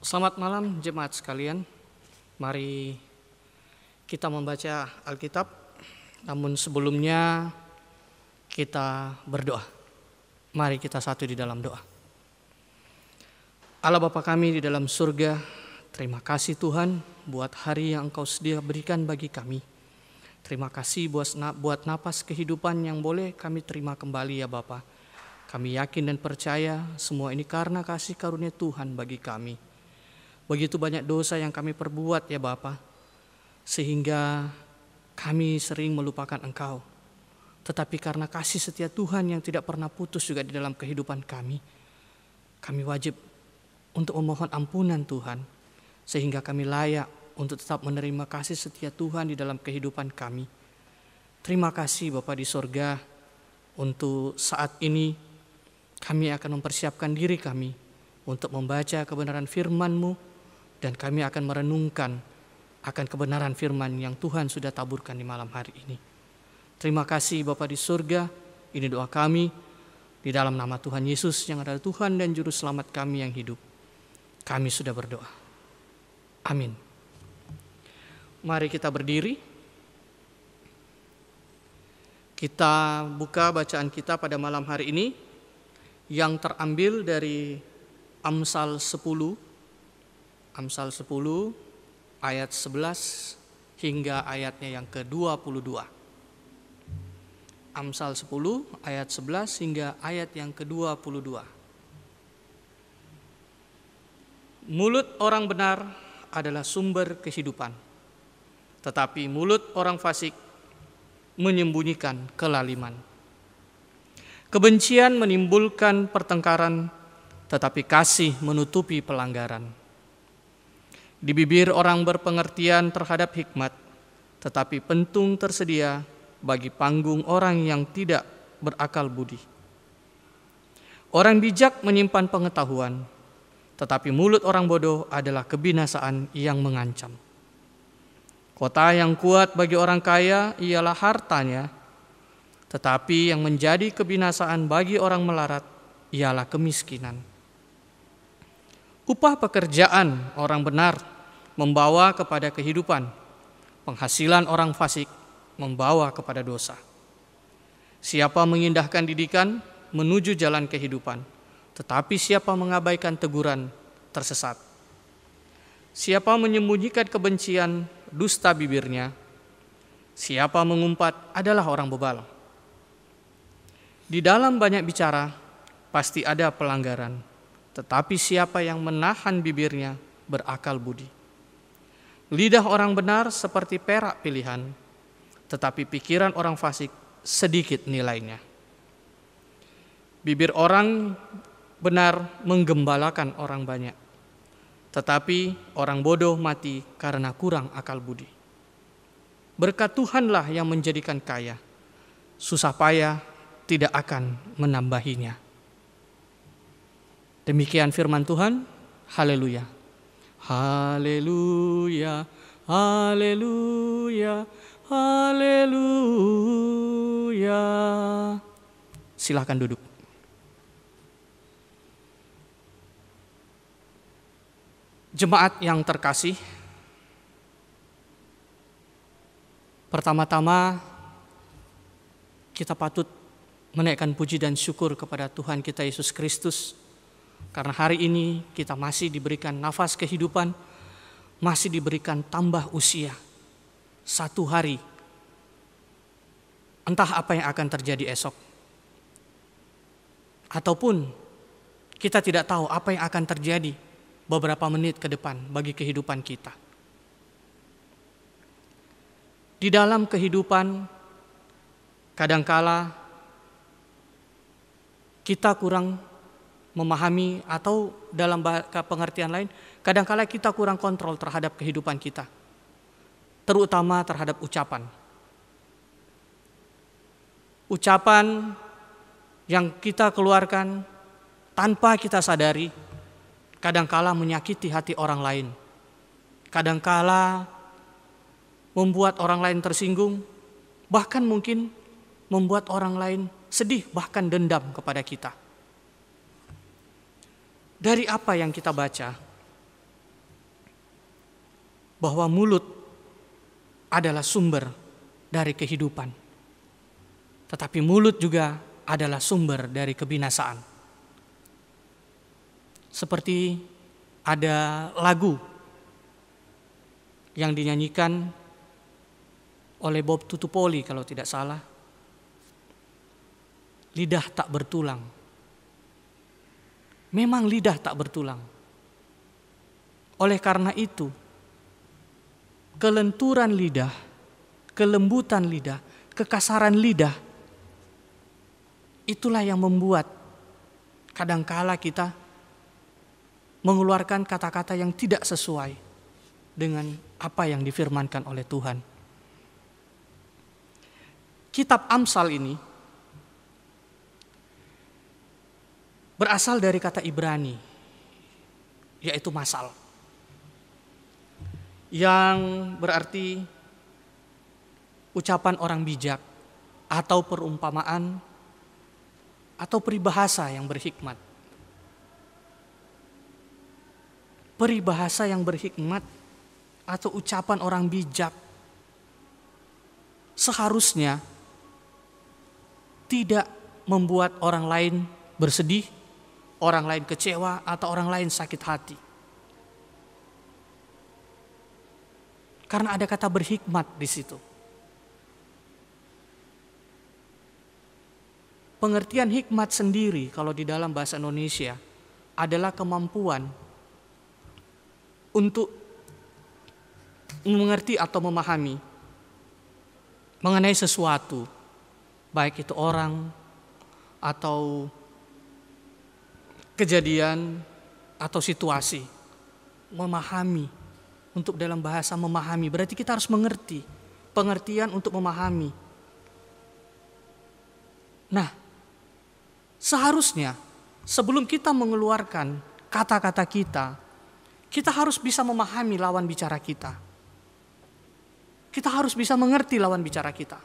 Selamat malam jemaat sekalian. Mari kita membaca Alkitab. Namun sebelumnya kita berdoa. Mari kita satu di dalam doa. Allah Bapa kami di dalam surga, terima kasih Tuhan buat hari yang Engkau sedia berikan bagi kami. Terima kasih buat napas kehidupan yang boleh kami terima kembali ya Bapa. Kami yakin dan percaya semua ini karena kasih karunia Tuhan bagi kami. Begitu banyak dosa yang kami perbuat ya Bapa, sehingga kami sering melupakan Engkau. Tetapi karena kasih setia Tuhan yang tidak pernah putus juga di dalam kehidupan kami wajib untuk memohon ampunan Tuhan, sehingga kami layak untuk tetap menerima kasih setia Tuhan di dalam kehidupan kami. Terima kasih Bapa di sorga, untuk saat ini kami akan mempersiapkan diri kami untuk membaca kebenaran firman-Mu, dan kami akan merenungkan akan kebenaran firman yang Tuhan sudah taburkan di malam hari ini. Terima kasih Bapa di surga, ini doa kami di dalam nama Tuhan Yesus yang adalah Tuhan dan Juru Selamat kami yang hidup. Kami sudah berdoa. Amin. Mari kita berdiri. Kita buka bacaan kita pada malam hari ini yang terambil dari Amsal 10 ayat 11 hingga ayatnya yang ke-22. Amsal 10 ayat 11 hingga ayat yang ke-22. Mulut orang benar adalah sumber kehidupan, tetapi mulut orang fasik menyembunyikan kelaliman. Kebencian menimbulkan pertengkaran, tetapi kasih menutupi pelanggaran. Di bibir orang berpengertian terhadap hikmat, tetapi pentung tersedia bagi panggung orang yang tidak berakal budi. Orang bijak menyimpan pengetahuan, tetapi mulut orang bodoh adalah kebinasaan yang mengancam. Kota yang kuat bagi orang kaya ialah hartanya, tetapi yang menjadi kebinasaan bagi orang melarat ialah kemiskinan. Upah pekerjaan orang benar membawa kepada kehidupan, penghasilan orang fasik membawa kepada dosa. Siapa mengindahkan didikan menuju jalan kehidupan, tetapi siapa mengabaikan teguran tersesat. Siapa menyembunyikan kebencian dusta bibirnya, siapa mengumpat adalah orang bebal. Di dalam banyak bicara pasti ada pelanggaran, tetapi siapa yang menahan bibirnya berakal budi. Lidah orang benar seperti perak pilihan, tetapi pikiran orang fasik sedikit nilainya. Bibir orang benar menggembalakan orang banyak, tetapi orang bodoh mati karena kurang akal budi. Berkat Tuhanlah yang menjadikan kaya, susah payah tidak akan menambahinya. Demikian firman Tuhan. Haleluya. Haleluya. Haleluya. Haleluya. Silakan duduk. Jemaat yang terkasih, pertama-tama kita patut menaikkan puji dan syukur kepada Tuhan kita Yesus Kristus, karena hari ini kita masih diberikan nafas kehidupan, masih diberikan tambah usia 1 hari. Entah apa yang akan terjadi esok, ataupun kita tidak tahu apa yang akan terjadi beberapa menit ke depan bagi kehidupan kita. Di dalam kehidupan, kadangkala kita kurang memahami, atau dalam pengertian lain, kadangkala kita kurang kontrol terhadap kehidupan kita, terutama terhadap ucapan. Ucapan yang kita keluarkan tanpa kita sadari, kadangkala menyakiti hati orang lain, kadangkala membuat orang lain tersinggung, bahkan mungkin membuat orang lain sedih, bahkan dendam kepada kita. Dari apa yang kita baca, bahwa mulut adalah sumber dari kehidupan. Tetapi mulut juga adalah sumber dari kebinasaan. Seperti ada lagu yang dinyanyikan oleh Bob Tutupoli kalau tidak salah. Lidah tak bertulang. Memang lidah tak bertulang. Oleh karena itu, kelenturan lidah, kelembutan lidah, kekasaran lidah, itulah yang membuat kadangkala kita mengeluarkan kata-kata yang tidak sesuai dengan apa yang difirmankan oleh Tuhan. Kitab Amsal ini berasal dari kata Ibrani, yaitu masal, yang berarti ucapan orang bijak atau perumpamaan atau peribahasa yang berhikmat. Peribahasa yang berhikmat atau ucapan orang bijak seharusnya tidak membuat orang lain bersedih, orang lain kecewa, atau orang lain sakit hati. Karena ada kata berhikmat di situ. Pengertian hikmat sendiri kalau di dalam bahasa Indonesia adalah kemampuan untuk mengerti atau memahami mengenai sesuatu, baik itu orang atau kejadian atau situasi. Memahami. Untuk dalam bahasa memahami, berarti kita harus mengerti. Pengertian untuk memahami. Nah, seharusnya sebelum kita mengeluarkan kata-kata kita harus bisa memahami lawan bicara kita. Kita harus bisa mengerti lawan bicara kita.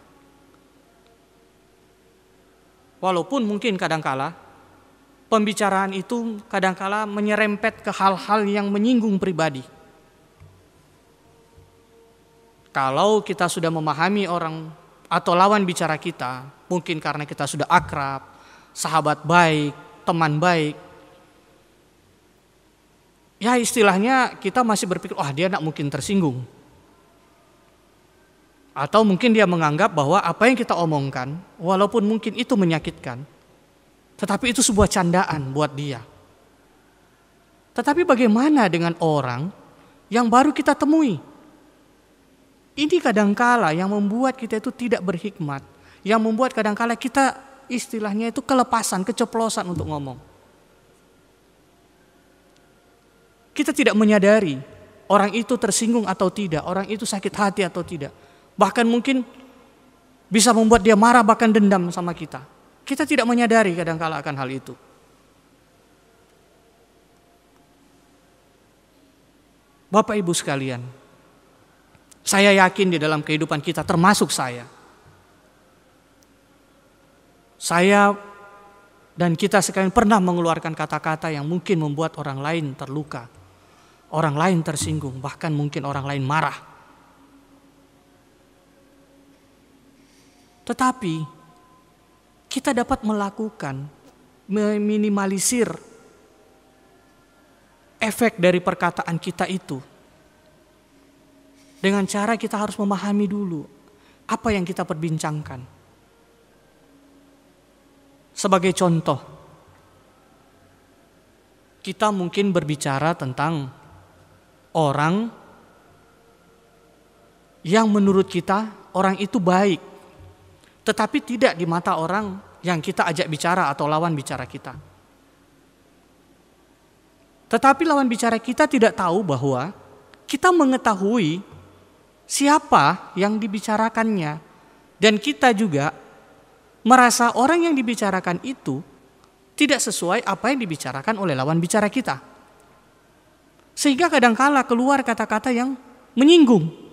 Walaupun mungkin kadangkala pembicaraan itu kadangkala menyerempet ke hal-hal yang menyinggung pribadi. Kalau kita sudah memahami orang atau lawan bicara kita, mungkin karena kita sudah akrab, sahabat baik, teman baik, ya istilahnya kita masih berpikir, dia tidak mungkin tersinggung. Atau mungkin dia menganggap bahwa apa yang kita omongkan, walaupun mungkin itu menyakitkan, tetapi itu sebuah candaan buat dia. Tetapi bagaimana dengan orang yang baru kita temui? Ini kadangkala yang membuat kita itu tidak berhikmat, yang membuat kadangkala kita istilahnya itu kelepasan, keceplosan untuk ngomong. Kita tidak menyadari orang itu tersinggung atau tidak, orang itu sakit hati atau tidak. Bahkan mungkin bisa membuat dia marah, bahkan dendam sama kita. Kita tidak menyadari kadangkala akan hal itu. Bapak Ibu sekalian, saya yakin di dalam kehidupan kita, termasuk saya dan kita sekalian pernah mengeluarkan kata-kata yang mungkin membuat orang lain terluka, orang lain tersinggung, bahkan mungkin orang lain marah. Tetapi kita dapat melakukan, meminimalisir efek dari perkataan kita itu dengan cara kita harus memahami dulu apa yang kita perbincangkan. Sebagai contoh, kita mungkin berbicara tentang orang yang menurut kita orang itu baik, tetapi tidak di mata orang yang kita ajak bicara atau lawan bicara kita. Tetapi lawan bicara kita tidak tahu bahwa kita mengetahui siapa yang dibicarakannya, dan kita juga merasa orang yang dibicarakan itu tidak sesuai apa yang dibicarakan oleh lawan bicara kita. Sehingga kadangkala keluar kata-kata yang menyinggung.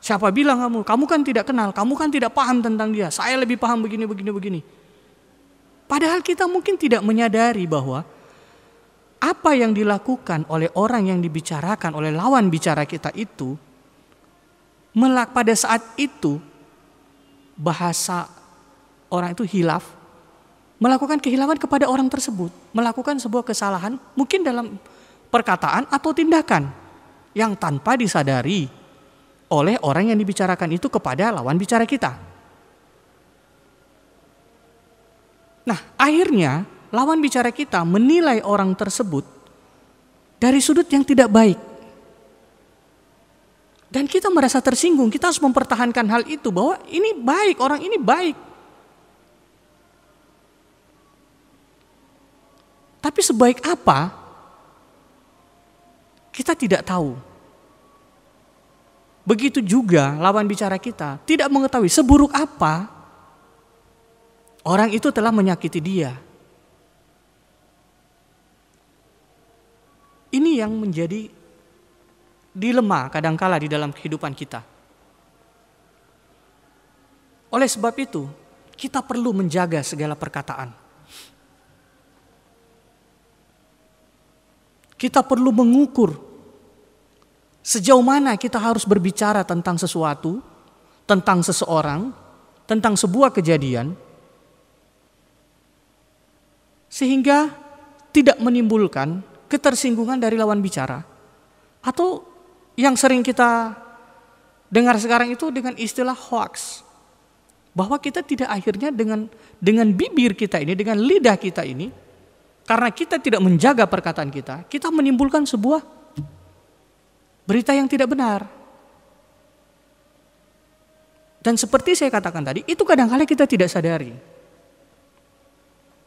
Siapa bilang kamu kan tidak kenal, kamu kan tidak paham tentang dia, saya lebih paham begini. Padahal kita mungkin tidak menyadari bahwa apa yang dilakukan oleh orang yang dibicarakan oleh lawan bicara kita itu, pada saat itu bahasa orang itu hilaf, melakukan kehilafan kepada orang tersebut, melakukan sebuah kesalahan mungkin dalam perkataan atau tindakan yang tanpa disadari oleh orang yang dibicarakan itu kepada lawan bicara kita. Nah, akhirnya lawan bicara kita menilai orang tersebut dari sudut yang tidak baik. Dan kita merasa tersinggung, kita harus mempertahankan hal itu bahwa ini baik, orang ini baik. Tapi sebaik apa, kita tidak tahu. Begitu juga lawan bicara kita tidak mengetahui seburuk apa orang itu telah menyakiti dia. Ini yang menjadi dilema kadangkala di dalam kehidupan kita. Oleh sebab itu, kita perlu menjaga segala perkataan. Kita perlu mengukur sejauh mana kita harus berbicara tentang sesuatu, tentang seseorang, tentang sebuah kejadian, sehingga tidak menimbulkan ketersinggungan dari lawan bicara. Atau yang sering kita dengar sekarang itu dengan istilah hoax. Bahwa kita tidak akhirnya dengan bibir kita ini, dengan lidah kita ini, karena kita tidak menjaga perkataan kita menimbulkan sebuah berita yang tidak benar. Dan seperti saya katakan tadi, itu kadang-kala kita tidak sadari.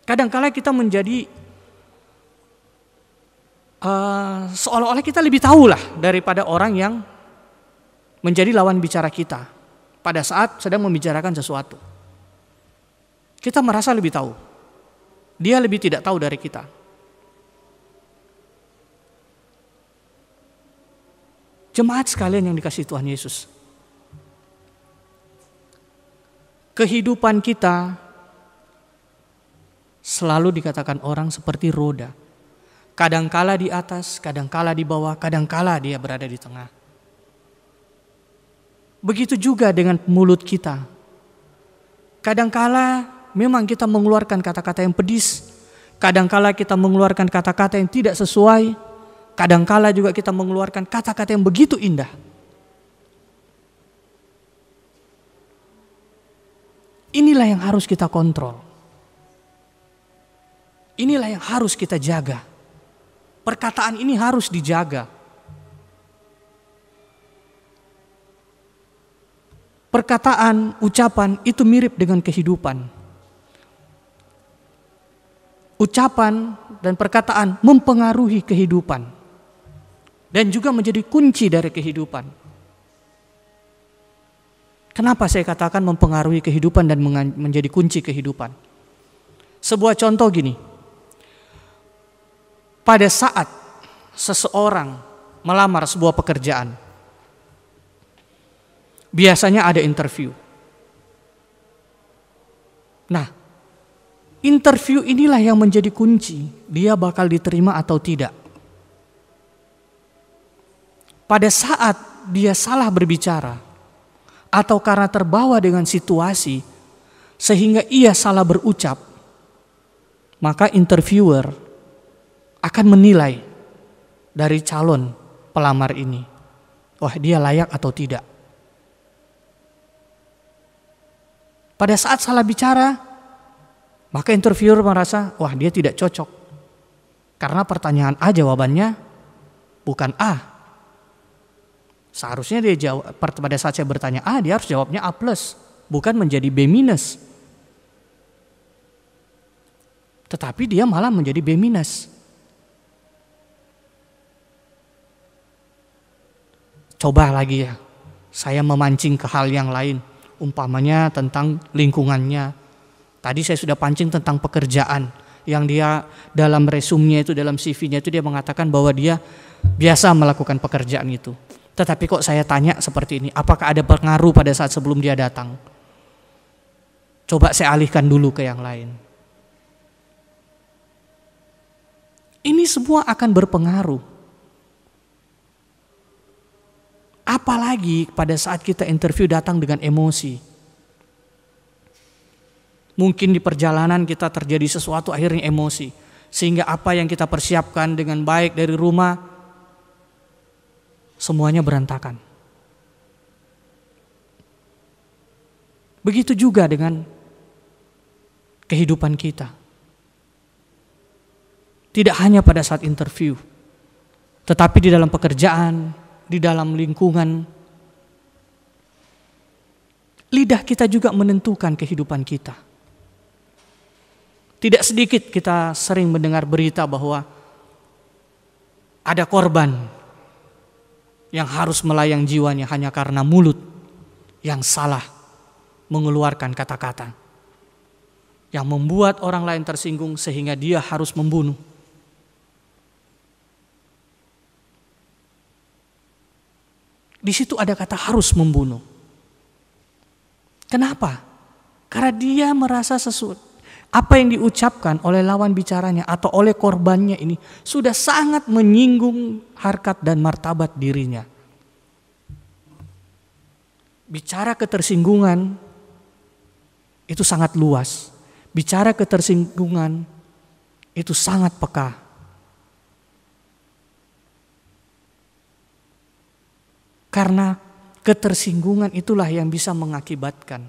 Kadang-kala kita menjadi seolah-olah kita lebih tahu lah daripada orang yang menjadi lawan bicara kita pada saat sedang membicarakan sesuatu. Kita merasa lebih tahu. Dia lebih tidak tahu dari kita. Jemaat sekalian yang dikasihi Tuhan Yesus, kehidupan kita selalu dikatakan orang seperti roda. Kadangkala di atas, kadangkala di bawah, kadangkala dia berada di tengah. Begitu juga dengan mulut kita. Kadangkala memang kita mengeluarkan kata-kata yang pedis. Kadangkala kita mengeluarkan kata-kata yang tidak sesuai. Kadangkala juga kita mengeluarkan kata-kata yang begitu indah. Inilah yang harus kita kontrol. Inilah yang harus kita jaga. Perkataan ini harus dijaga. Perkataan, ucapan itu mirip dengan kehidupan. Ucapan dan perkataan mempengaruhi kehidupan. Dan juga menjadi kunci dari kehidupan. Kenapa saya katakan mempengaruhi kehidupan dan menjadi kunci kehidupan? Sebuah contoh gini. Pada saat seseorang melamar sebuah pekerjaan, biasanya ada interview. Nah, interview inilah yang menjadi kunci dia bakal diterima atau tidak. Pada saat dia salah berbicara atau karena terbawa dengan situasi sehingga ia salah berucap, maka interviewer akan menilai dari calon pelamar ini, wah dia layak atau tidak. Pada saat salah bicara, maka interviewer merasa, wah dia tidak cocok. Karena pertanyaan A jawabannya bukan A. Seharusnya dia jawab, pada saat saya bertanya A, dia harus jawabnya A+, bukan menjadi B-. Tetapi dia malah menjadi B-. Coba lagi ya, saya memancing ke hal yang lain, umpamanya tentang lingkungannya. Tadi saya sudah pancing tentang pekerjaan, yang dia dalam resumenya itu, dalam CV-nya itu dia mengatakan bahwa dia biasa melakukan pekerjaan itu. Tetapi kok saya tanya seperti ini, apakah ada pengaruh pada saat sebelum dia datang? Coba saya alihkan dulu ke yang lain. Ini semua akan berpengaruh. Apalagi pada saat kita interview datang dengan emosi. Mungkin di perjalanan kita terjadi sesuatu akhirnya emosi. Sehingga apa yang kita persiapkan dengan baik dari rumah, semuanya berantakan. Begitu juga dengan kehidupan kita. Tidak hanya pada saat interview, tetapi di dalam pekerjaan, di dalam lingkungan. Lidah kita juga menentukan kehidupan kita. Tidak sedikit kita sering mendengar berita bahwa ada korban yang harus melayang jiwanya hanya karena mulut yang salah mengeluarkan kata-kata yang membuat orang lain tersinggung sehingga dia harus membunuh. Di situ ada kata harus membunuh. Kenapa? Karena dia merasa sesuatu, apa yang diucapkan oleh lawan bicaranya atau oleh korbannya ini sudah sangat menyinggung harkat dan martabat dirinya. Bicara ketersinggungan itu sangat luas. Bicara ketersinggungan itu sangat peka. Karena ketersinggungan itulah yang bisa mengakibatkan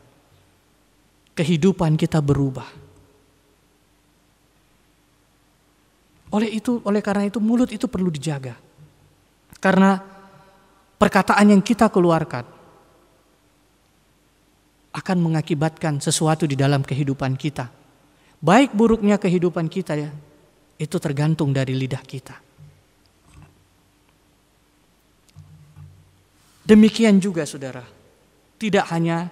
kehidupan kita berubah. Oleh karena itu mulut itu perlu dijaga. Karena perkataan yang kita keluarkan akan mengakibatkan sesuatu di dalam kehidupan kita. Baik buruknya kehidupan kita ya, itu tergantung dari lidah kita. Demikian juga saudara, tidak hanya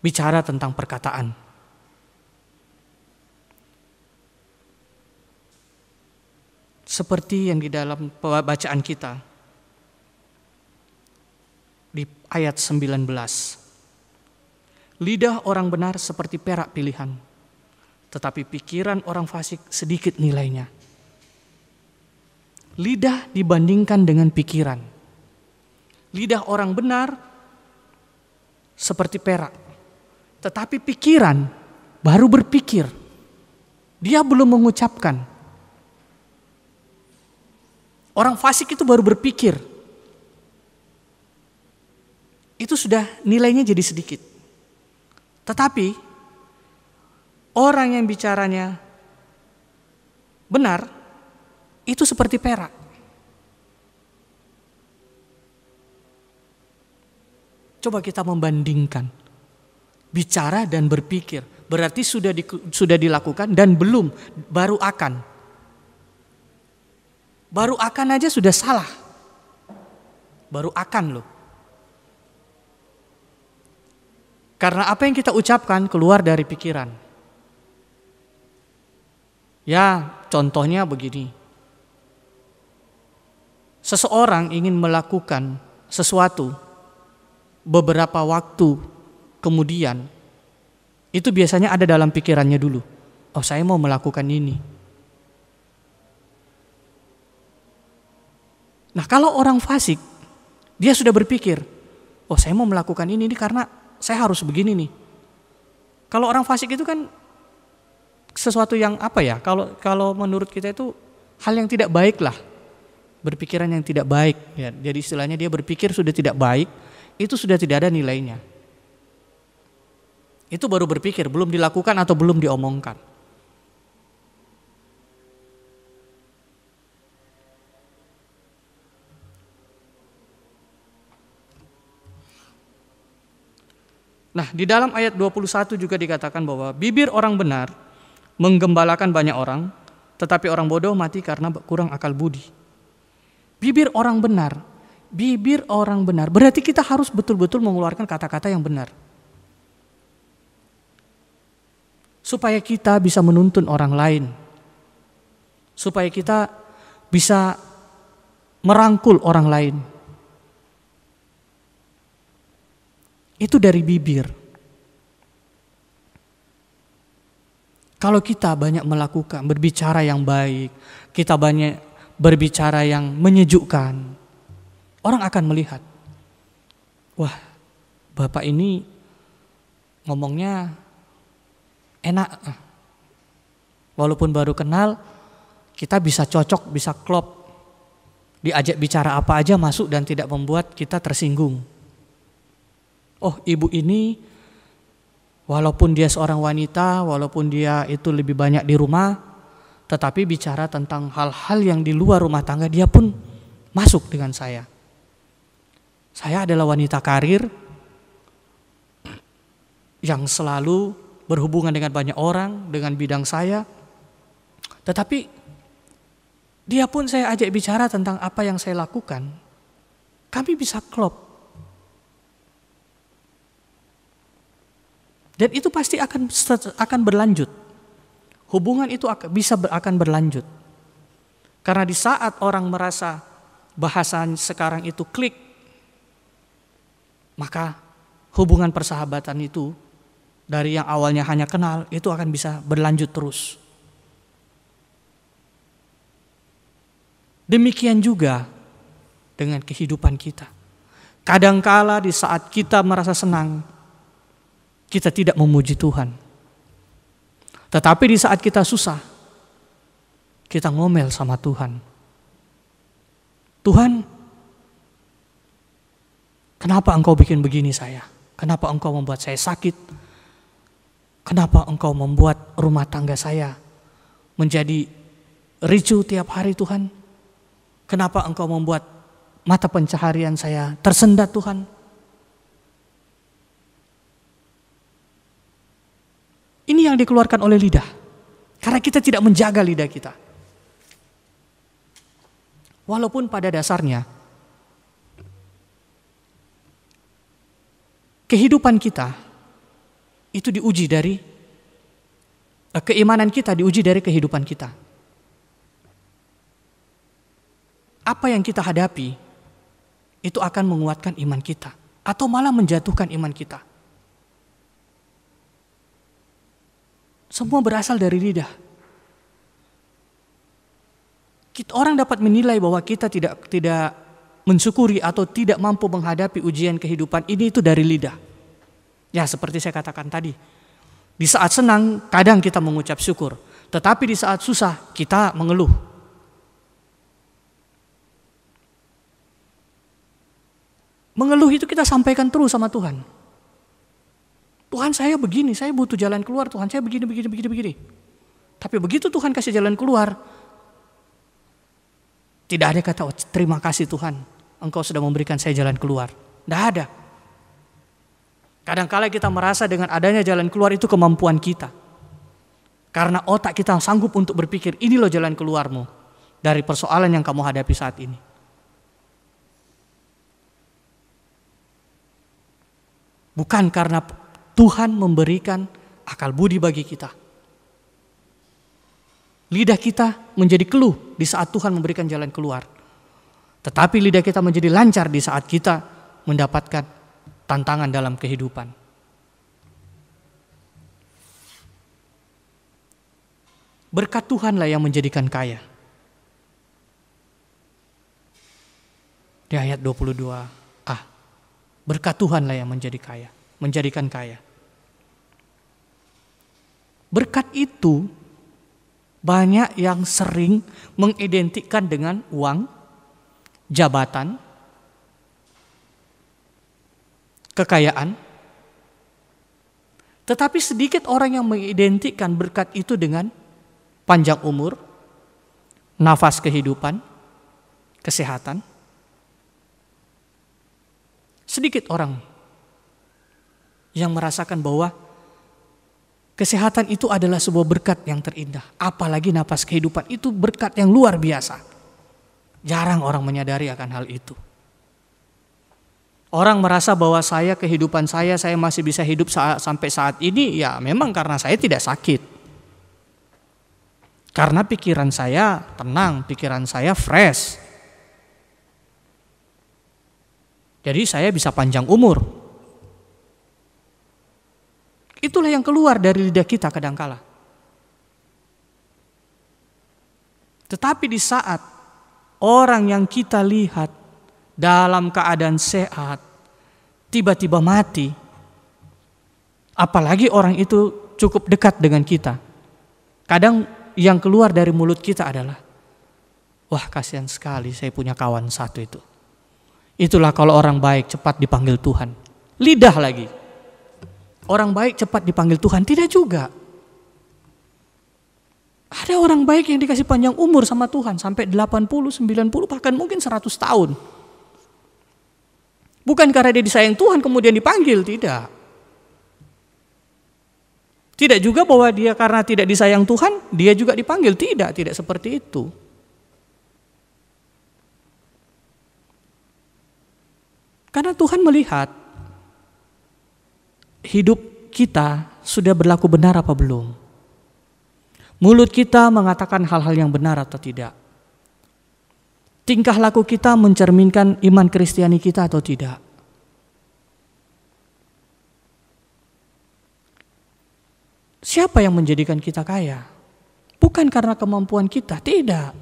bicara tentang perkataan. Seperti yang di dalam bacaan kita di ayat 19. Lidah orang benar seperti perak pilihan, tetapi pikiran orang fasik sedikit nilainya. Lidah dibandingkan dengan pikiran. Lidah orang benar seperti perak, tetapi pikiran baru berpikir. Dia belum mengucapkan. Orang fasik itu baru berpikir. Itu sudah nilainya jadi sedikit. Tetapi orang yang bicaranya benar itu seperti perak. Coba kita membandingkan bicara dan berpikir. Berarti sudah dilakukan dan belum, baru akan. Baru akan aja sudah salah. Baru akan loh. Karena apa yang kita ucapkan keluar dari pikiran. Ya, contohnya begini. Seseorang ingin melakukan sesuatu beberapa waktu kemudian, itu biasanya ada dalam pikirannya dulu. Oh, saya mau melakukan ini. Nah, kalau orang fasik, dia sudah berpikir, oh saya mau melakukan ini karena saya harus begini nih. Kalau orang fasik itu kan sesuatu yang apa ya? Kalau menurut kita itu hal yang tidak baik lah. Berpikiran yang tidak baik. Ya, jadi istilahnya dia berpikir sudah tidak baik. Itu sudah tidak ada nilainya. Itu baru berpikir, belum dilakukan atau belum diomongkan. Nah, di dalam ayat 21 juga dikatakan bahwa bibir orang benar menggembalakan banyak orang, tetapi orang bodoh mati karena kurang akal budi. Bibir orang benar, berarti kita harus betul-betul mengeluarkan kata-kata yang benar. Supaya kita bisa menuntun orang lain. Supaya kita bisa merangkul orang lain. Itu dari bibir. Kalau kita banyak melakukan, berbicara yang baik, kita banyak berbicara yang menyejukkan, orang akan melihat, wah, Bapak ini ngomongnya enak. Walaupun baru kenal, kita bisa cocok, bisa klop. Diajak bicara apa aja masuk dan tidak membuat kita tersinggung. Oh, ibu ini walaupun dia seorang wanita, walaupun dia itu lebih banyak di rumah, tetapi bicara tentang hal-hal yang di luar rumah tangga, dia pun masuk dengan saya. Saya adalah wanita karir yang selalu berhubungan dengan banyak orang, dengan bidang saya. Tetapi dia pun saya ajak bicara tentang apa yang saya lakukan. Kami bisa klop. Dan itu pasti akan berlanjut. Hubungan itu akan berlanjut. Karena di saat orang merasa bahasa sekarang itu klik, maka hubungan persahabatan itu dari yang awalnya hanya kenal, itu akan bisa berlanjut terus. Demikian juga dengan kehidupan kita. Kadangkala di saat kita merasa senang, kita tidak memuji Tuhan. Tetapi di saat kita susah, kita ngomel sama Tuhan. Tuhan, kenapa Engkau bikin begini saya? Kenapa Engkau membuat saya sakit? Kenapa Engkau membuat rumah tangga saya menjadi ricuh tiap hari, Tuhan? Kenapa Engkau membuat mata pencaharian saya tersendat, Tuhan? Ini yang dikeluarkan oleh lidah. Karena kita tidak menjaga lidah kita. Walaupun pada dasarnya kehidupan kita itu diuji dari keimanan kita, diuji dari kehidupan kita. Apa yang kita hadapi itu akan menguatkan iman kita atau malah menjatuhkan iman kita. Semua berasal dari lidah. Orang dapat menilai bahwa kita tidak mensyukuri atau tidak mampu menghadapi ujian kehidupan ini itu dari lidah. Ya, seperti saya katakan tadi. Di saat senang kadang kita mengucap syukur, tetapi di saat susah kita mengeluh. Mengeluh itu kita sampaikan terus sama Tuhan. Tuhan, saya begini, saya butuh jalan keluar, Tuhan, saya begini. Tapi begitu Tuhan kasih jalan keluar, tidak ada kata, oh, terima kasih Tuhan, Engkau sudah memberikan saya jalan keluar. Tidak ada. Kadang-kala kita merasa dengan adanya jalan keluar itu kemampuan kita. Karena otak kita sanggup untuk berpikir, ini loh jalan keluarmu dari persoalan yang kamu hadapi saat ini. Bukan karena Tuhan memberikan akal budi bagi kita. Lidah kita menjadi keluh di saat Tuhan memberikan jalan keluar. Tetapi lidah kita menjadi lancar di saat kita mendapatkan tantangan dalam kehidupan. Berkat Tuhanlah yang menjadikan kaya. Di ayat 22. Berkat Tuhanlah yang menjadikan kaya. Berkat itu banyak yang sering mengidentikan dengan uang, jabatan, kekayaan. Tetapi sedikit orang yang mengidentikan berkat itu dengan panjang umur, nafas kehidupan, kesehatan. Sedikit orang yang merasakan bahwa kesehatan itu adalah sebuah berkat yang terindah. Apalagi nafas kehidupan itu berkat yang luar biasa. Jarang orang menyadari akan hal itu. Orang merasa bahwa kehidupan saya masih bisa hidup sampai saat ini, ya memang karena saya tidak sakit. Karena pikiran saya tenang, pikiran saya fresh. Jadi saya bisa panjang umur. Itulah yang keluar dari lidah kita kadangkala. Tetapi di saat orang yang kita lihat dalam keadaan sehat tiba-tiba mati, apalagi orang itu cukup dekat dengan kita, kadang yang keluar dari mulut kita adalah, wah kasihan sekali saya punya kawan satu itu. Itulah kalau orang baik cepat dipanggil Tuhan. Lidah lagi. Orang baik cepat dipanggil Tuhan, tidak juga. Ada orang baik yang dikasih panjang umur sama Tuhan sampai 80, 90, bahkan mungkin 100 tahun. Bukan karena dia disayang Tuhan kemudian dipanggil, tidak. Tidak juga bahwa dia karena tidak disayang Tuhan, dia juga dipanggil, tidak seperti itu. Karena Tuhan melihat hidup kita sudah berlaku benar apa belum. Mulut kita mengatakan hal-hal yang benar atau tidak. Tingkah laku kita mencerminkan iman Kristiani kita atau tidak. Siapa yang menjadikan kita kaya? Bukan karena kemampuan kita, tidak.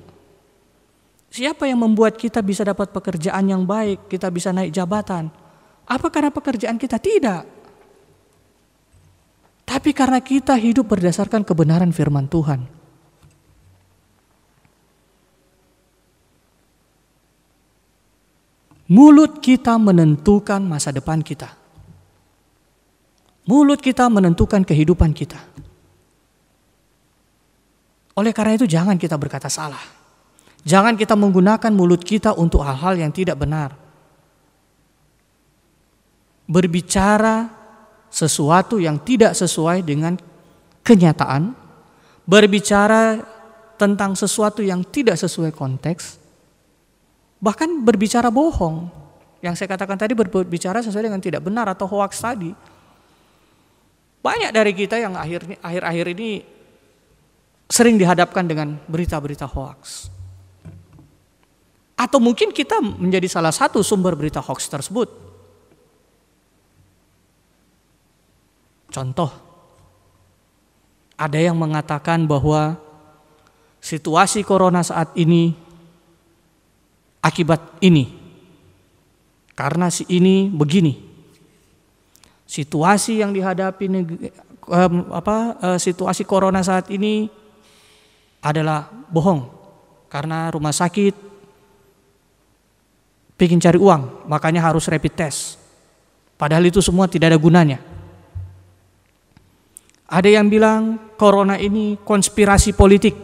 Siapa yang membuat kita bisa dapat pekerjaan yang baik, kita bisa naik jabatan? Apa karena pekerjaan kita? Tidak. Tapi karena kita hidup berdasarkan kebenaran firman Tuhan. Mulut kita menentukan masa depan kita. Mulut kita menentukan kehidupan kita. Oleh karena itu jangan kita berkata salah. Jangan kita menggunakan mulut kita untuk hal-hal yang tidak benar. Berbicara sesuatu yang tidak sesuai dengan kenyataan, berbicara tentang sesuatu yang tidak sesuai konteks, bahkan berbicara bohong. Yang saya katakan tadi, berbicara sesuai dengan tidak benar atau hoax tadi. Banyak dari kita yang akhir-akhir ini sering dihadapkan dengan berita-berita hoax. Atau mungkin kita menjadi salah satu sumber berita hoax tersebut. Contoh, ada yang mengatakan bahwa situasi corona saat ini akibat ini, karena si ini begini. Situasi yang dihadapi situasi corona saat ini adalah bohong, karena rumah sakit pengen cari uang, makanya harus rapid test. Padahal itu semua tidak ada gunanya. Ada yang bilang corona ini konspirasi politik.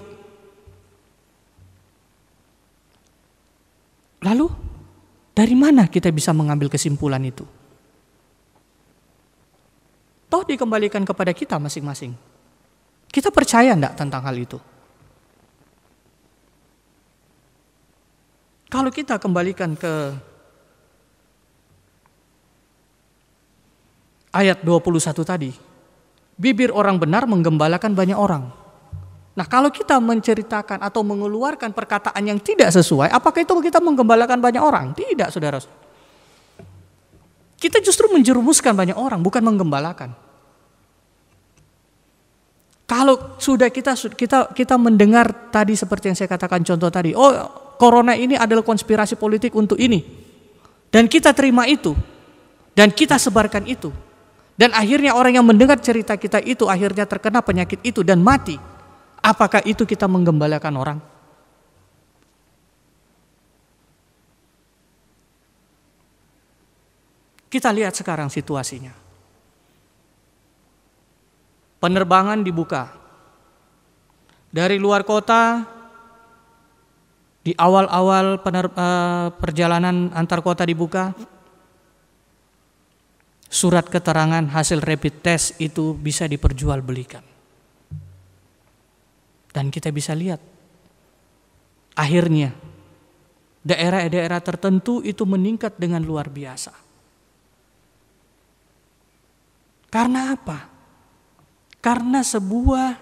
Lalu dari mana kita bisa mengambil kesimpulan itu? Toh dikembalikan kepada kita masing-masing. Kita percaya enggak tentang hal itu? Kalau kita kembalikan ke ayat 21 tadi, bibir orang benar menggembalakan banyak orang. Nah, kalau kita menceritakan atau mengeluarkan perkataan yang tidak sesuai, apakah itu kita menggembalakan banyak orang? Tidak, saudara. Kita justru menjerumuskan banyak orang, bukan menggembalakan. Kalau sudah kita mendengar tadi seperti yang saya katakan contoh tadi, oh corona ini adalah konspirasi politik untuk ini, dan kita terima itu, dan kita sebarkan itu, dan akhirnya orang yang mendengar cerita kita itu akhirnya terkena penyakit itu dan mati. Apakah itu kita menggembalakan orang? Kita lihat sekarang situasinya. Penerbangan dibuka. Dari luar kota, di awal-awal perjalanan antar kota dibuka, surat keterangan hasil rapid test itu bisa diperjualbelikan. Dan kita bisa lihat, akhirnya daerah-daerah tertentu itu meningkat dengan luar biasa. Karena apa? Karena sebuah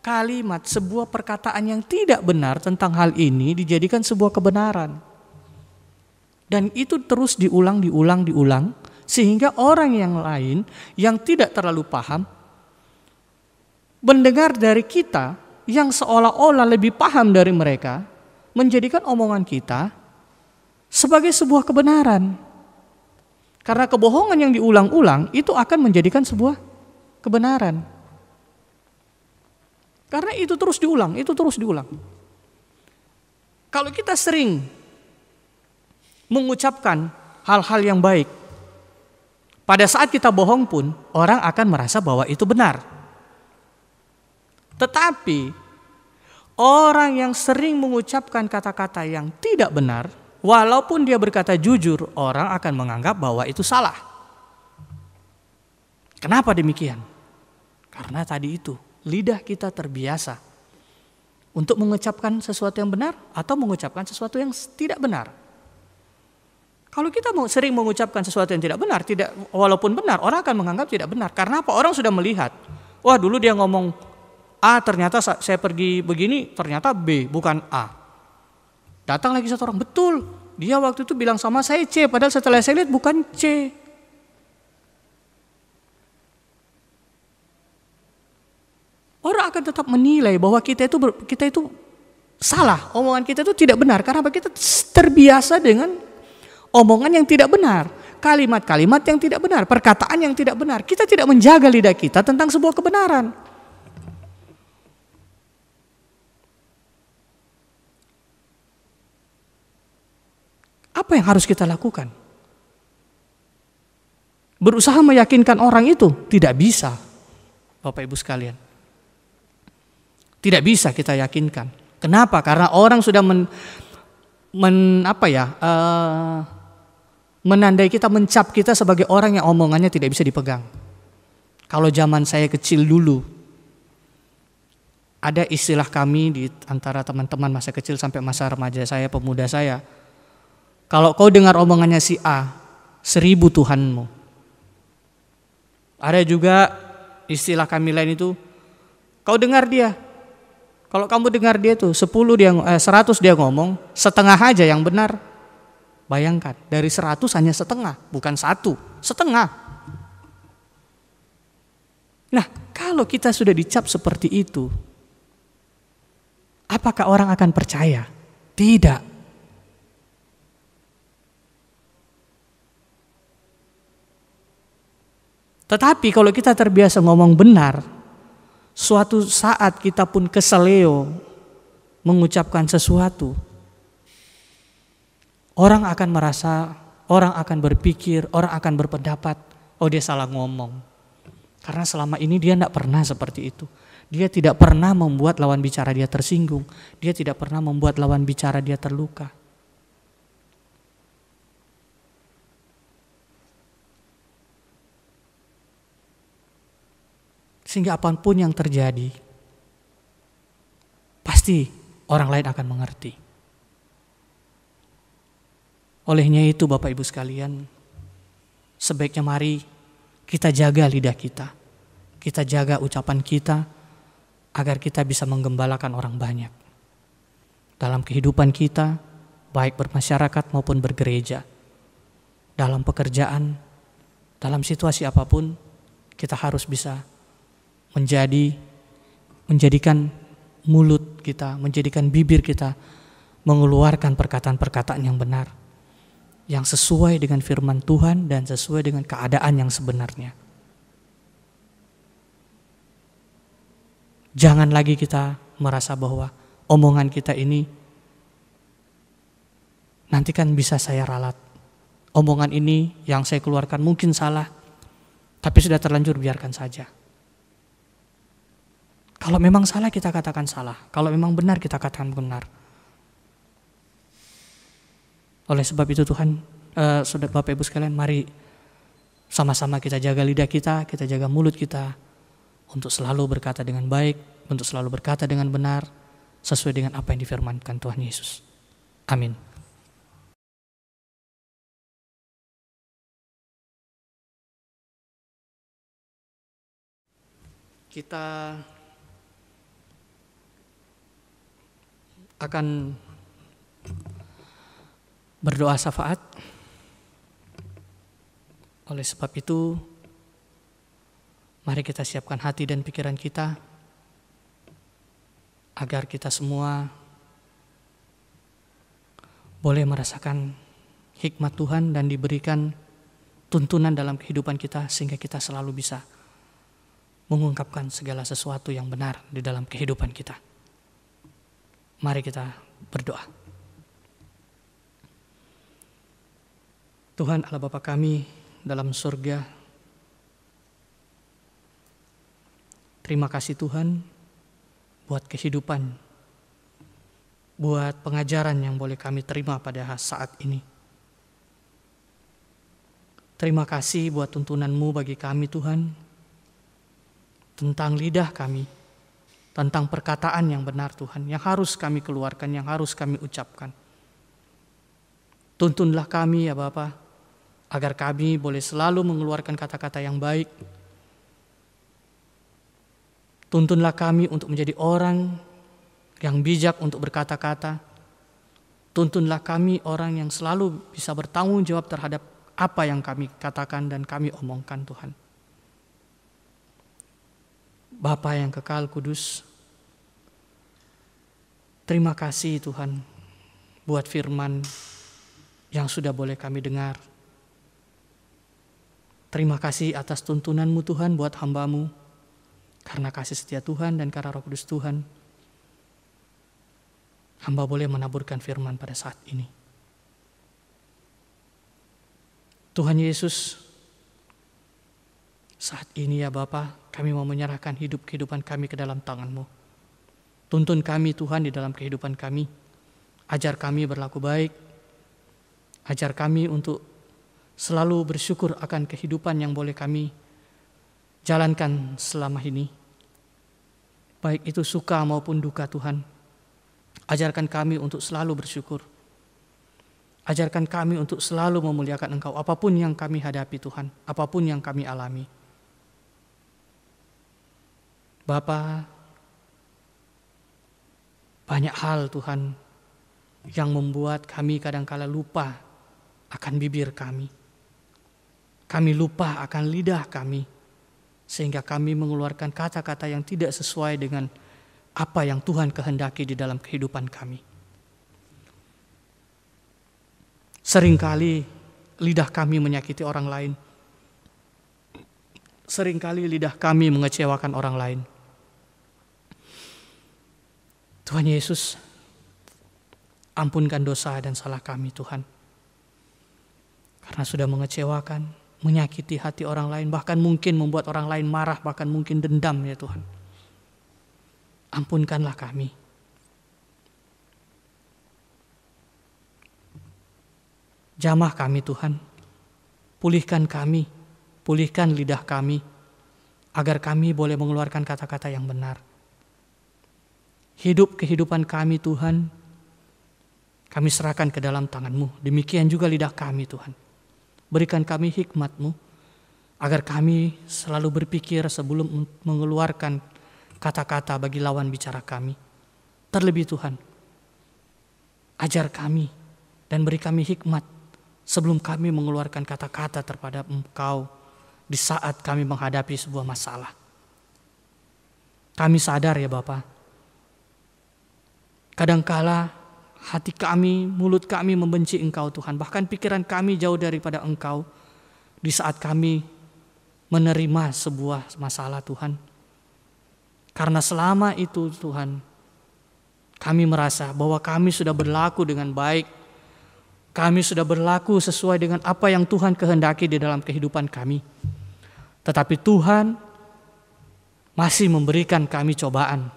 kalimat, sebuah perkataan yang tidak benar tentang hal ini dijadikan sebuah kebenaran. Dan itu terus diulang, sehingga orang yang lain yang tidak terlalu paham mendengar dari kita yang seolah-olah lebih paham dari mereka menjadikan omongan kita sebagai sebuah kebenaran. Karena kebohongan yang diulang-ulang itu akan menjadikan sebuah kebenaran. Karena itu terus diulang, itu terus diulang. Kalau kita sering mengucapkan hal-hal yang baik, pada saat kita bohong pun orang akan merasa bahwa itu benar. Tetapi orang yang sering mengucapkan kata-kata yang tidak benar, walaupun dia berkata jujur, orang akan menganggap bahwa itu salah. Kenapa demikian? Karena tadi itu, lidah kita terbiasa untuk mengucapkan sesuatu yang benar atau mengucapkan sesuatu yang tidak benar. Kalau kita sering mengucapkan sesuatu yang tidak benar, walaupun benar, orang akan menganggap tidak benar. Karena apa? Orang sudah melihat, wah dulu dia ngomong A, ternyata saya pergi begini, ternyata B, bukan A. Datang lagi satu orang, betul, dia waktu itu bilang sama saya C, padahal setelah saya lihat bukan C. Orang akan tetap menilai bahwa kita itu salah, omongan kita itu tidak benar. Karena kita terbiasa dengan omongan yang tidak benar, kalimat-kalimat yang tidak benar, perkataan yang tidak benar. Kita tidak menjaga lidah kita tentang sebuah kebenaran. Apa yang harus kita lakukan? Berusaha meyakinkan orang itu? Tidak bisa, Bapak Ibu sekalian. Tidak bisa kita yakinkan. Kenapa? Karena orang sudah menandai kita, mencap kita sebagai orang yang omongannya tidak bisa dipegang. Kalau zaman saya kecil dulu, ada istilah kami di antara teman-teman masa kecil sampai masa remaja saya, pemuda saya. Kalau kau dengar omongannya si A, 1000 Tuhanmu. Ada juga istilah kami lain itu, kau dengar dia. Kalau kamu dengar dia tuh 100 dia ngomong, setengah aja yang benar. Bayangkan, dari 100 hanya setengah, bukan 1, setengah. Nah, kalau kita sudah dicap seperti itu, apakah orang akan percaya? Tidak. Tetapi kalau kita terbiasa ngomong benar, suatu saat kita pun keseleo mengucapkan sesuatu, orang akan merasa, orang akan berpikir, orang akan berpendapat, oh dia salah ngomong. Karena selama ini dia tidak pernah seperti itu. Dia tidak pernah membuat lawan bicara dia tersinggung. Dia tidak pernah membuat lawan bicara dia terluka. Sehingga apapun yang terjadi, pasti orang lain akan mengerti. Olehnya itu Bapak Ibu sekalian, sebaiknya mari kita jaga lidah kita. Kita jaga ucapan kita agar kita bisa menggembalakan orang banyak. Dalam kehidupan kita, baik bermasyarakat maupun bergereja. Dalam pekerjaan, dalam situasi apapun, kita harus bisa menjadikan mulut kita, menjadikan bibir kita mengeluarkan perkataan-perkataan yang benar, yang sesuai dengan firman Tuhan dan sesuai dengan keadaan yang sebenarnya. Jangan lagi kita merasa bahwa omongan kita ini nanti kan bisa saya ralat. Omongan ini yang saya keluarkan mungkin salah, tapi sudah terlanjur biarkan saja. Kalau memang salah kita katakan salah, kalau memang benar kita katakan benar. Oleh sebab itu Tuhan, saudara Bapak Ibu sekalian, mari sama-sama kita jaga lidah kita jaga mulut kita untuk selalu berkata dengan baik, untuk selalu berkata dengan benar, sesuai dengan apa yang difirmankan Tuhan Yesus. Amin. Kita akan berdoa syafaat. Oleh sebab itu, mari kita siapkan hati dan pikiran kita agar kita semua boleh merasakan hikmat Tuhan dan diberikan tuntunan dalam kehidupan kita sehingga kita selalu bisa mengungkapkan segala sesuatu yang benar di dalam kehidupan kita. Mari kita berdoa. Tuhan Allah Bapa kami dalam surga, terima kasih Tuhan buat kehidupan, buat pengajaran yang boleh kami terima pada saat ini. Terima kasih buat tuntunan-Mu bagi kami Tuhan, tentang lidah kami, tentang perkataan yang benar Tuhan, yang harus kami keluarkan, yang harus kami ucapkan. Tuntunlah kami ya Bapa, agar kami boleh selalu mengeluarkan kata-kata yang baik. Tuntunlah kami untuk menjadi orang yang bijak untuk berkata-kata. Tuntunlah kami orang yang selalu bisa bertanggung jawab terhadap apa yang kami katakan dan kami omongkan Tuhan. Bapa yang kekal kudus, terima kasih Tuhan buat firman yang sudah boleh kami dengar. Terima kasih atas tuntunan-Mu Tuhan buat hamba-Mu. Karena kasih setia Tuhan dan karena Roh Kudus Tuhan, hamba boleh menaburkan firman pada saat ini. Tuhan Yesus, saat ini ya Bapa, kami mau menyerahkan kehidupan kami ke dalam tangan-Mu. Tuntun kami Tuhan di dalam kehidupan kami. Ajar kami berlaku baik. Ajar kami untuk selalu bersyukur akan kehidupan yang boleh kami jalankan selama ini. Baik itu suka maupun duka Tuhan. Ajarkan kami untuk selalu bersyukur. Ajarkan kami untuk selalu memuliakan Engkau apapun yang kami hadapi Tuhan, apapun yang kami alami. Bapa, banyak hal Tuhan yang membuat kami kadangkala lupa akan bibir kami. Kami lupa akan lidah kami, sehingga kami mengeluarkan kata-kata yang tidak sesuai dengan apa yang Tuhan kehendaki di dalam kehidupan kami. Seringkali lidah kami menyakiti orang lain. Seringkali lidah kami mengecewakan orang lain. Tuhan Yesus, ampunkan dosa dan salah kami Tuhan. Karena sudah mengecewakan, menyakiti hati orang lain, bahkan mungkin membuat orang lain marah, bahkan mungkin dendam ya Tuhan. Ampunkanlah kami. Jamah kami Tuhan, pulihkan kami, pulihkan lidah kami, agar kami boleh mengeluarkan kata-kata yang benar. Hidup kehidupan kami Tuhan, kami serahkan ke dalam tangan-Mu. Demikian juga lidah kami Tuhan. Berikan kami hikmat-Mu, agar kami selalu berpikir sebelum mengeluarkan kata-kata bagi lawan bicara kami. Terlebih Tuhan, ajar kami dan beri kami hikmat sebelum kami mengeluarkan kata-kata terhadap Engkau di saat kami menghadapi sebuah masalah. Kami sadar ya Bapa, kadangkala hati kami, mulut kami membenci Engkau Tuhan. Bahkan pikiran kami jauh daripada Engkau di saat kami menerima sebuah masalah Tuhan. Karena selama itu Tuhan, kami merasa bahwa kami sudah berlaku dengan baik. Kami sudah berlaku sesuai dengan apa yang Tuhan kehendaki di dalam kehidupan kami. Tetapi Tuhan masih memberikan kami cobaan.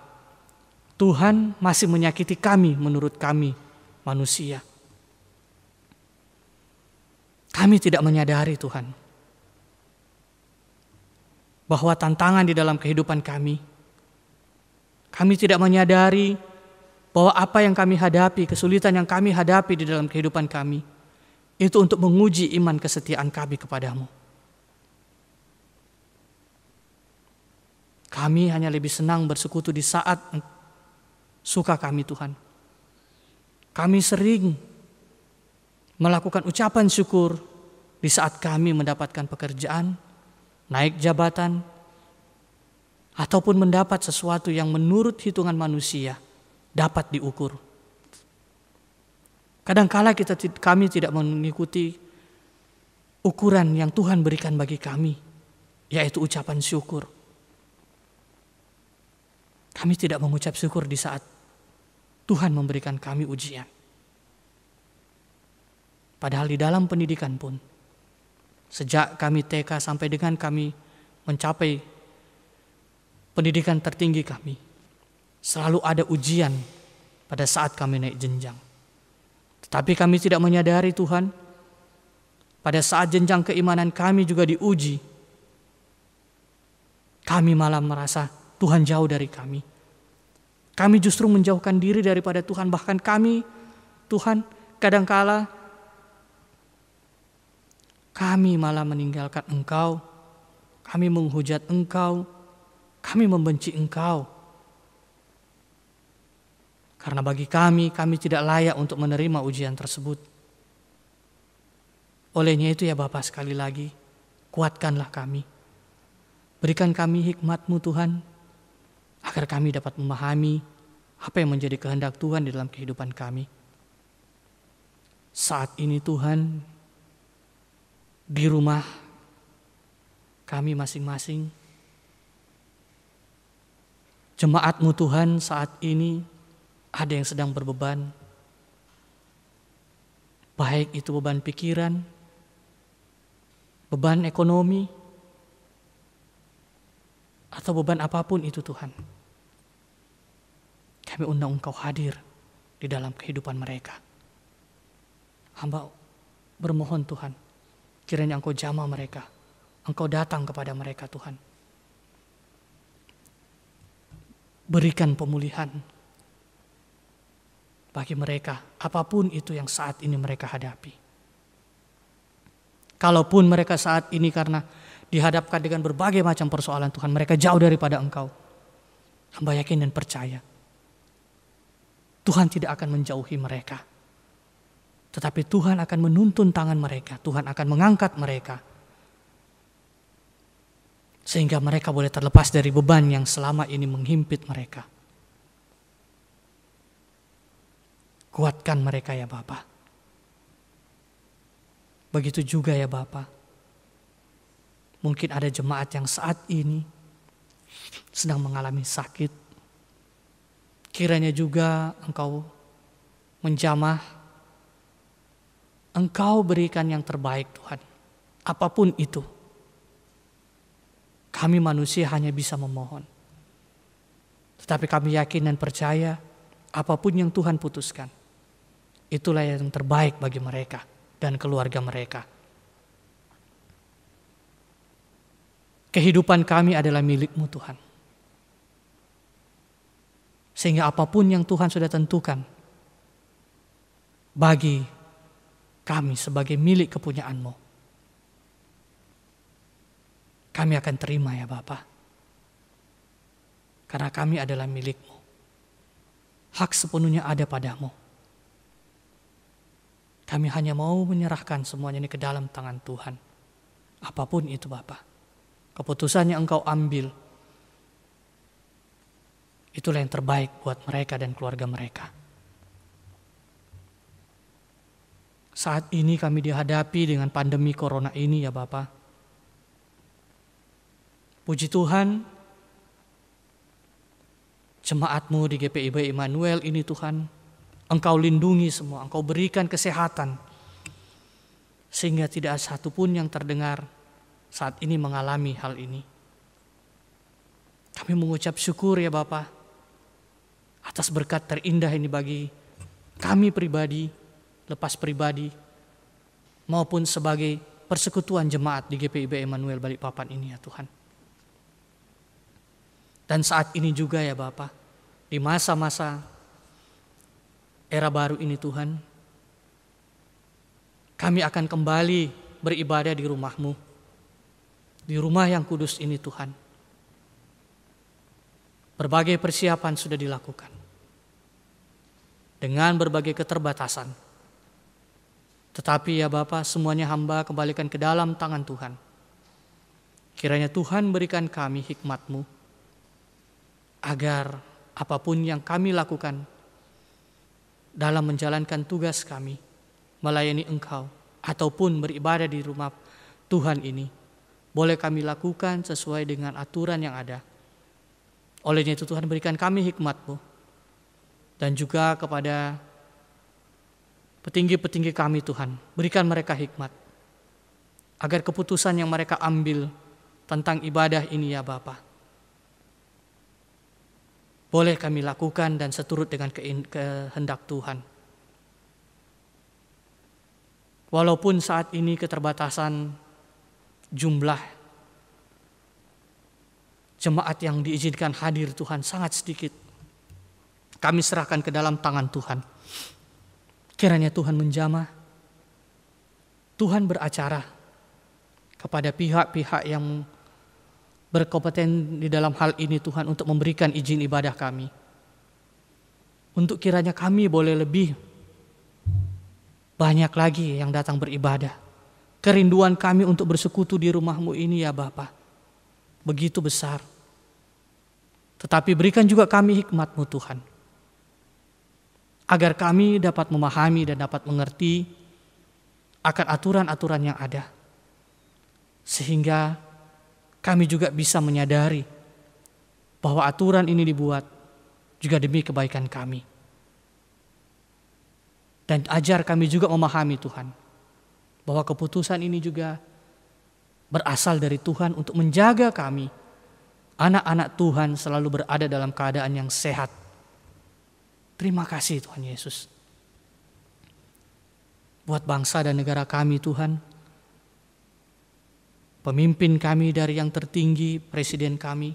Tuhan masih menyakiti kami menurut kami manusia. Kami tidak menyadari Tuhan bahwa tantangan di dalam kehidupan kami tidak menyadari bahwa apa yang kami hadapi, kesulitan yang kami hadapi di dalam kehidupan kami, itu untuk menguji iman kesetiaan kami kepadamu. Kami hanya lebih senang bersekutu di saat suka kami Tuhan. Kami sering melakukan ucapan syukur di saat kami mendapatkan pekerjaan, naik jabatan, ataupun mendapat sesuatu yang menurut hitungan manusia dapat diukur. Kadangkala kami tidak mengikuti ukuran yang Tuhan berikan bagi kami, yaitu ucapan syukur. Kami tidak mengucap syukur di saat Tuhan memberikan kami ujian. Padahal di dalam pendidikan pun, sejak kami TK sampai dengan kami mencapai pendidikan tertinggi kami, selalu ada ujian pada saat kami naik jenjang. Tetapi kami tidak menyadari Tuhan, pada saat jenjang keimanan kami juga diuji, kami malah merasa Tuhan jauh dari kami. Kami justru menjauhkan diri daripada Tuhan. Bahkan kami, Tuhan, kadangkala kami malah meninggalkan Engkau. Kami menghujat Engkau. Kami membenci Engkau. Karena bagi kami tidak layak untuk menerima ujian tersebut. Olehnya itu ya Bapa, sekali lagi, kuatkanlah kami. Berikan kami hikmat-Mu Tuhan, agar kami dapat memahami apa yang menjadi kehendak Tuhan di dalam kehidupan kami. Saat ini Tuhan, di rumah kami masing-masing, jemaat-Mu Tuhan saat ini ada yang sedang berbeban, baik itu beban pikiran, beban ekonomi, atau beban apapun itu Tuhan. Kami undang Engkau hadir di dalam kehidupan mereka. Hamba bermohon Tuhan, kiranya Engkau jamah mereka, Engkau datang kepada mereka Tuhan. Berikan pemulihan bagi mereka, apapun itu yang saat ini mereka hadapi. Kalaupun mereka saat ini karena dihadapkan dengan berbagai macam persoalan Tuhan, mereka jauh daripada Engkau, hamba yakin dan percaya Tuhan tidak akan menjauhi mereka, tetapi Tuhan akan menuntun tangan mereka, Tuhan akan mengangkat mereka, sehingga mereka boleh terlepas dari beban yang selama ini menghimpit mereka. Kuatkan mereka ya Bapa. Begitu juga ya Bapa, mungkin ada jemaat yang saat ini sedang mengalami sakit. Kiranya juga Engkau menjamah, Engkau berikan yang terbaik Tuhan. Apapun itu, kami manusia hanya bisa memohon. Tetapi kami yakin dan percaya, apapun yang Tuhan putuskan, itulah yang terbaik bagi mereka dan keluarga mereka. Kehidupan kami adalah milik-Mu Tuhan. Sehingga apapun yang Tuhan sudah tentukan bagi kami sebagai milik kepunyaan-Mu, kami akan terima ya Bapa. Karena kami adalah milik-Mu. Hak sepenuhnya ada padamu. Kami hanya mau menyerahkan semuanya ini ke dalam tangan Tuhan. Apapun itu Bapa, keputusan yang Engkau ambil, itulah yang terbaik buat mereka dan keluarga mereka. Saat ini kami dihadapi dengan pandemi corona ini ya Bapa. Puji Tuhan, jemaat-Mu di GPIB Immanuel ini Tuhan, Engkau lindungi semua, Engkau berikan kesehatan, sehingga tidak ada satupun yang terdengar saat ini mengalami hal ini. Kami mengucap syukur ya Bapa, atas berkat terindah ini bagi kami pribadi, lepas pribadi, maupun sebagai persekutuan jemaat di GPIB Immanuel Balikpapan ini ya Tuhan. Dan saat ini juga ya Bapa, di masa-masa era baru ini Tuhan, kami akan kembali beribadah di rumah-Mu, di rumah yang kudus ini Tuhan. Berbagai persiapan sudah dilakukan, dengan berbagai keterbatasan. Tetapi ya Bapa, semuanya hamba kembalikan ke dalam tangan Tuhan. Kiranya Tuhan berikan kami hikmat-Mu, agar apapun yang kami lakukan dalam menjalankan tugas kami, melayani Engkau, ataupun beribadah di rumah Tuhan ini, boleh kami lakukan sesuai dengan aturan yang ada. Olehnya itu Tuhan, berikan kami hikmat-Mu, dan juga kepada petinggi-petinggi kami Tuhan, berikan mereka hikmat, agar keputusan yang mereka ambil tentang ibadah ini ya Bapa, boleh kami lakukan dan seturut dengan kehendak Tuhan. Walaupun saat ini keterbatasan jumlah jemaat yang diizinkan hadir Tuhan sangat sedikit, kami serahkan ke dalam tangan Tuhan. Kiranya Tuhan menjamah, Tuhan beracara kepada pihak-pihak yang berkompeten di dalam hal ini Tuhan, untuk memberikan izin ibadah kami. Untuk kiranya kami boleh lebih banyak lagi yang datang beribadah. Kerinduan kami untuk bersekutu di rumah-Mu ini ya Bapa, begitu besar. Tetapi berikan juga kami hikmat-Mu Tuhan, agar kami dapat memahami dan dapat mengerti akan aturan-aturan yang ada, sehingga kami juga bisa menyadari bahwa aturan ini dibuat juga demi kebaikan kami. Dan ajar kami juga memahami Tuhan, bahwa keputusan ini juga berasal dari Tuhan untuk menjaga kami, anak-anak Tuhan, selalu berada dalam keadaan yang sehat. Terima kasih Tuhan Yesus. Buat bangsa dan negara kami Tuhan, pemimpin kami dari yang tertinggi, presiden kami,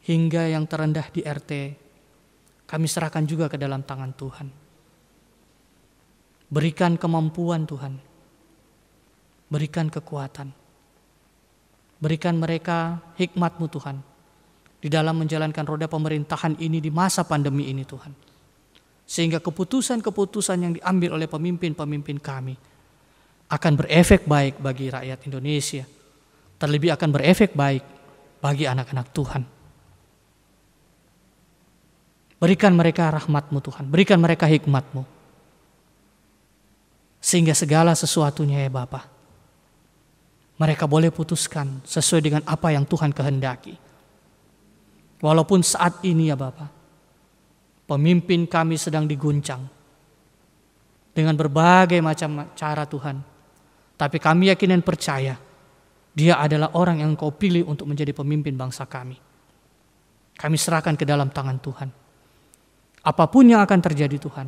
hingga yang terendah di RT, kami serahkan juga ke dalam tangan Tuhan. Berikan kemampuan Tuhan, berikan kekuatan, berikan mereka hikmat-Mu Tuhan, di dalam menjalankan roda pemerintahan ini di masa pandemi ini Tuhan. Sehingga keputusan-keputusan yang diambil oleh pemimpin-pemimpin kami akan berefek baik bagi rakyat Indonesia, terlebih akan berefek baik bagi anak-anak Tuhan. Berikan mereka rahmat-Mu Tuhan, berikan mereka hikmat-Mu, sehingga segala sesuatunya ya Bapa, mereka boleh putuskan sesuai dengan apa yang Tuhan kehendaki. Walaupun saat ini ya Bapa, pemimpin kami sedang diguncang dengan berbagai macam cara Tuhan, tapi kami yakin dan percaya Dia adalah orang yang Engkau pilih untuk menjadi pemimpin bangsa kami. Kami serahkan ke dalam tangan Tuhan. Apapun yang akan terjadi Tuhan,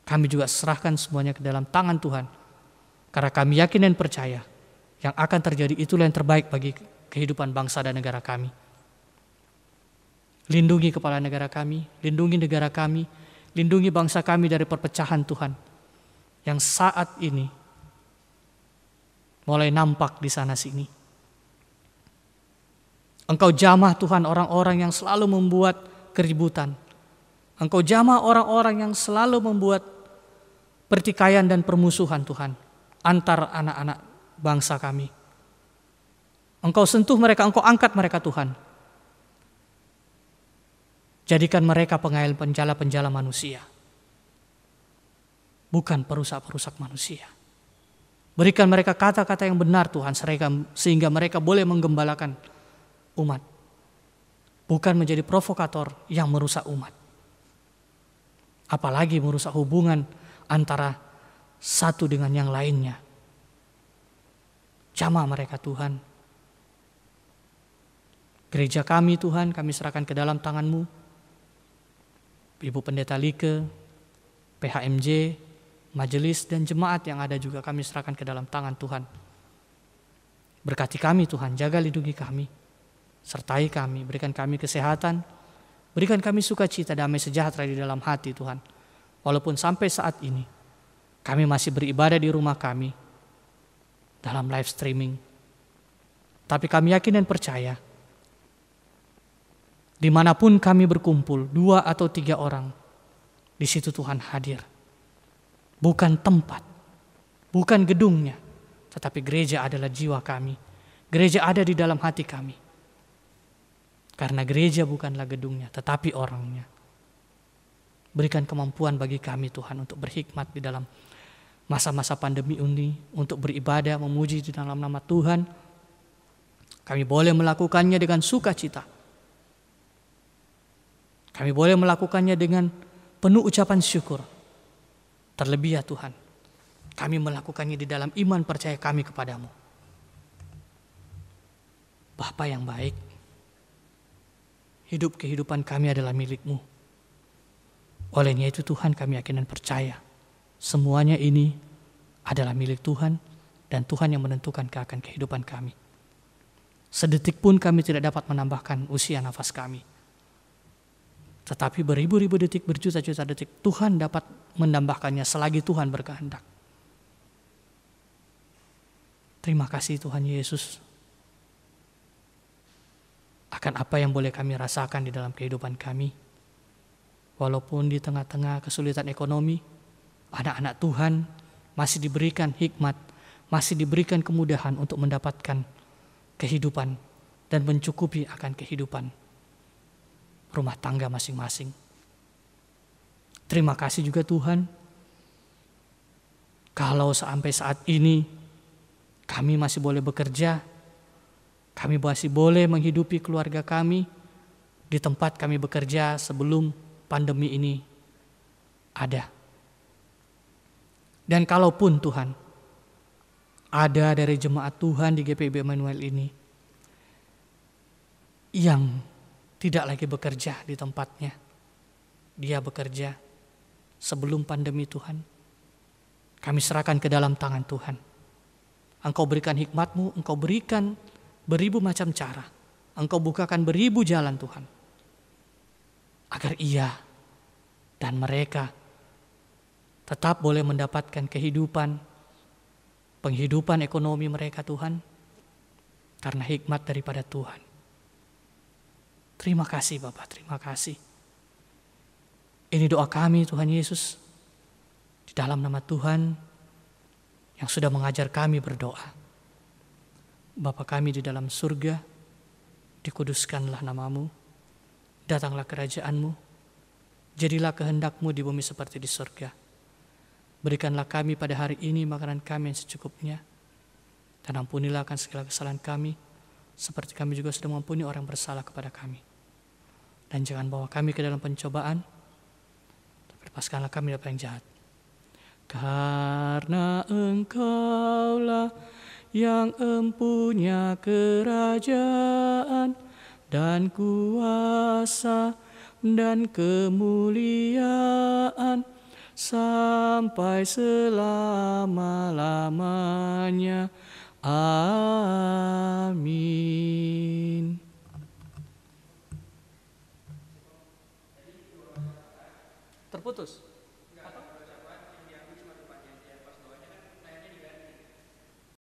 kami juga serahkan semuanya ke dalam tangan Tuhan. Karena kami yakin dan percaya yang akan terjadi itulah yang terbaik bagi kehidupan bangsa dan negara kami. Lindungi kepala negara kami, lindungi negara kami, lindungi bangsa kami dari perpecahan Tuhan, yang saat ini mulai nampak di sana sini. Engkau jamah Tuhan orang-orang yang selalu membuat keributan. Engkau jamah orang-orang yang selalu membuat pertikaian dan permusuhan Tuhan antar anak-anak bangsa kami. Engkau sentuh mereka, Engkau angkat mereka Tuhan. Jadikan mereka penjala-penjala manusia, bukan perusak-perusak manusia. Berikan mereka kata-kata yang benar Tuhan, sehingga mereka boleh menggembalakan umat, bukan menjadi provokator yang merusak umat. Apalagi merusak hubungan antara satu dengan yang lainnya. Jamah mereka Tuhan. Gereja kami Tuhan, kami serahkan ke dalam tangan-Mu. Ibu Pendeta Like, PHMJ, majelis dan jemaat yang ada juga kami serahkan ke dalam tangan Tuhan. Berkati kami Tuhan, jaga lindungi kami, sertai kami, berikan kami kesehatan, berikan kami sukacita, damai sejahtera di dalam hati Tuhan. Walaupun sampai saat ini kami masih beribadah di rumah kami dalam live streaming, tapi kami yakin dan percaya dimanapun kami berkumpul, 2 atau 3 orang, di situ Tuhan hadir. Bukan tempat, bukan gedungnya, tetapi gereja adalah jiwa kami. Gereja ada di dalam hati kami. Karena gereja bukanlah gedungnya, tetapi orangnya. Berikan kemampuan bagi kami Tuhan untuk berhikmat di dalam masa-masa pandemi ini, untuk beribadah, memuji di dalam nama Tuhan. Kami boleh melakukannya dengan sukacita. Kami boleh melakukannya dengan penuh ucapan syukur. Terlebih ya Tuhan, kami melakukannya di dalam iman percaya kami kepadamu. Bapa yang baik, hidup kehidupan kami adalah milik-Mu. Olehnya itu Tuhan, kami yakin dan percaya semuanya ini adalah milik Tuhan, dan Tuhan yang menentukan akan kehidupan kami. Sedetik pun kami tidak dapat menambahkan usia nafas kami. Tetapi beribu-ribu detik, berjuta-juta detik Tuhan dapat menambahkannya selagi Tuhan berkehendak. Terima kasih Tuhan Yesus akan apa yang boleh kami rasakan di dalam kehidupan kami. Walaupun di tengah-tengah kesulitan ekonomi, anak-anak Tuhan masih diberikan hikmat, masih diberikan kemudahan untuk mendapatkan kehidupan dan mencukupi akan kehidupan rumah tangga masing-masing. Terima kasih juga Tuhan, kalau sampai saat ini kami masih boleh bekerja, kami masih boleh menghidupi keluarga kami di tempat kami bekerja sebelum pandemi ini ada. Dan kalaupun Tuhan, ada dari jemaat Tuhan di GPIB Emmanuel ini yang tidak lagi bekerja di tempatnya, dia bekerja sebelum pandemi Tuhan, kami serahkan ke dalam tangan Tuhan. Engkau berikan hikmat-Mu, Engkau berikan beribu macam cara, Engkau bukakan beribu jalan Tuhan, agar ia dan mereka tetap boleh mendapatkan penghidupan ekonomi mereka Tuhan, karena hikmat daripada Tuhan. Terima kasih Bapak, terima kasih. Ini doa kami Tuhan Yesus, di dalam nama Tuhan yang sudah mengajar kami berdoa. Bapa kami di dalam surga, dikuduskanlah namamu, datanglah kerajaan-Mu, jadilah kehendak-Mu di bumi seperti di surga. Berikanlah kami pada hari ini makanan kami yang secukupnya, dan ampunilah akan segala kesalahan kami, seperti kami juga sudah mengampuni orang bersalah kepada kami. Dan jangan bawa kami ke dalam pencobaan, tapi lepaskanlah kami dari yang jahat. Karena Engkaulah yang empunya kerajaan dan kuasa dan kemuliaan sampai selama-lamanya. Amin. Terputus.